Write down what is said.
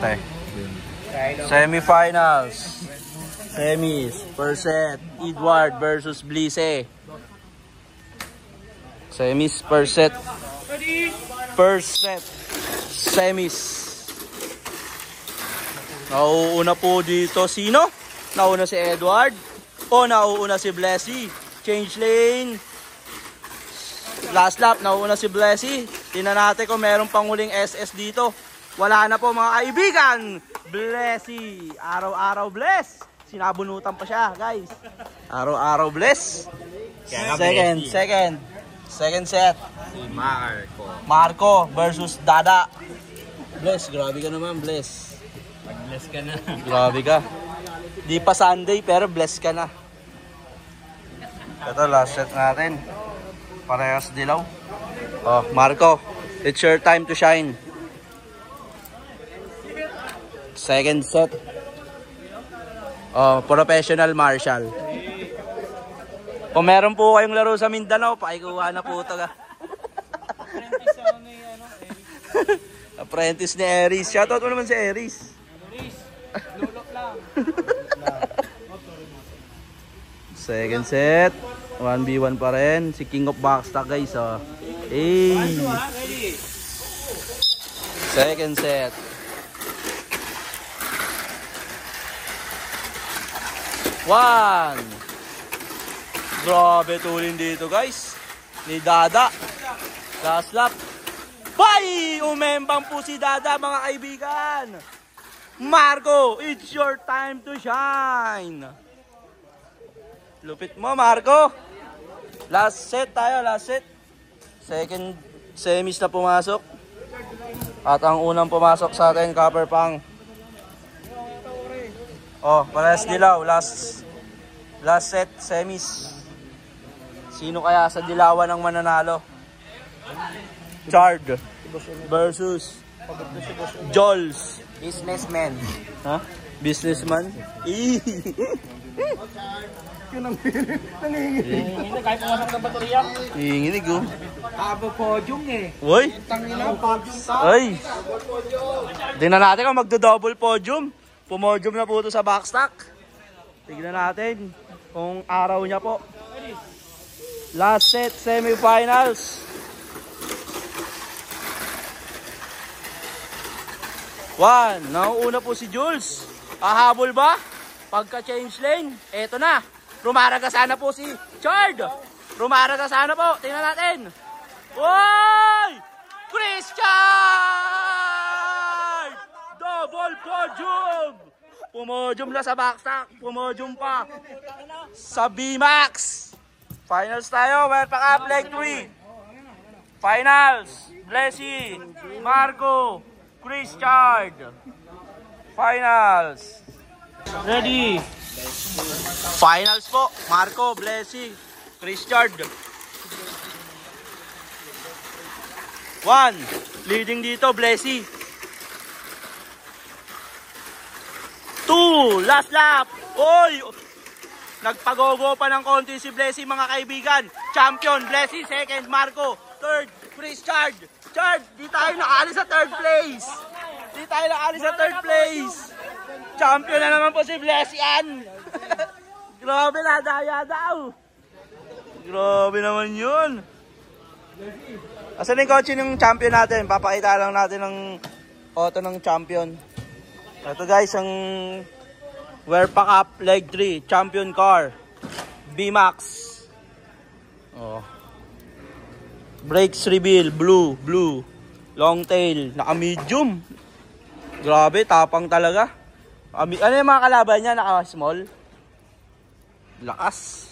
20. Semifinals. Semis. First set. Edward versus Blise. Semis. First set. First set. Semis. Nauuna po dito. Sino? Nauna si Edward. O nauuna si Blessy. Change lane. Last lap. Nauuna si Blessy. Tingnan natin kung meron pang huling SS dito. Wala na po mga kaibigan. Blessy. Araw-araw bless. Sinabunutan pa siya guys. Araw-araw bless. Second set. Si Marco. Marco versus Dada. Bless, grabe ka naman, Bless. Pag-bless ka na. Grabe ka. Di pa Sunday pero bless ka na. Ito, last set natin. Parehas dilaw. Oh, Marco, it's your time to shine. Second set. Oh, professional martial. Kung meron po kayong laro sa Mindanao, pakikuha na po ito ka. Apprentice ni Aries. Shoutout mo naman si Aries. Lulok lang. Second set. 1v1 pa rin. Si King of Backstock guys. Oh. Hey. Second set. One. Grabe tulin dito guys. Ni Dada. Last lap. Bye! Umembang po si Dada mga kaibigan. Marco, it's your time to shine. Lupit mo Marco. Last set tayo, last set. Second semis na pumasok. At ang unang pumasok sa atin, Copper Pang. Oh, parehas dilaw. Last set, semis. Sino kaya sa dilawan ang mananalo? Chard versus Jols. Businessman. Ha? Businessman? Nanginginig kahit pumasok ng baterya. Nanginginig oh. Abo podium eh. Uy! Tangina podium sa. Ay! Tingnan natin kung magdo-double podium. Pumodium na po ito sa backstock. Tignan natin kung araw niya po. Last set, semifinals. One, nauuna po si Jules. Ahabol ba? Pagka-change lane, eto na. Rumaragasana po si Chard. Rumaragasana po, tingnan natin. Oy! Christian! Double podium! Pumodium na sa backstock. Pumodium pa sa B-Max. Finals tayo. Welcome up, leg 3. Finals. Blessy, Marco, Chris Chard. Finals. Ready. Finals po. Marco, Blessy, Chris Chard. 1. Leading dito, Blessy. 2. Last lap. Oy! Nagpagogo pa ng konti si Blessy mga kaibigan. Champion, Blessy. Second, Marco. Third, Chris Chard. Chard, di tayo nakaalis sa third place. Di tayo nakaalis sa third place. Champion na naman po si Blessy Ann. Grabe na, daya daw. Grabe naman yun. Asan yung kotse ng champion natin? Papakita lang natin ng auto ng champion. Ito guys, ang Werpack Up Leg 3 Champion Car B-Max. Oh. Brakes reveal, blue. Long tail, naka medium. Grabe, tapang talaga. Ano yung mga kalaban niya? Naka small. Lakas.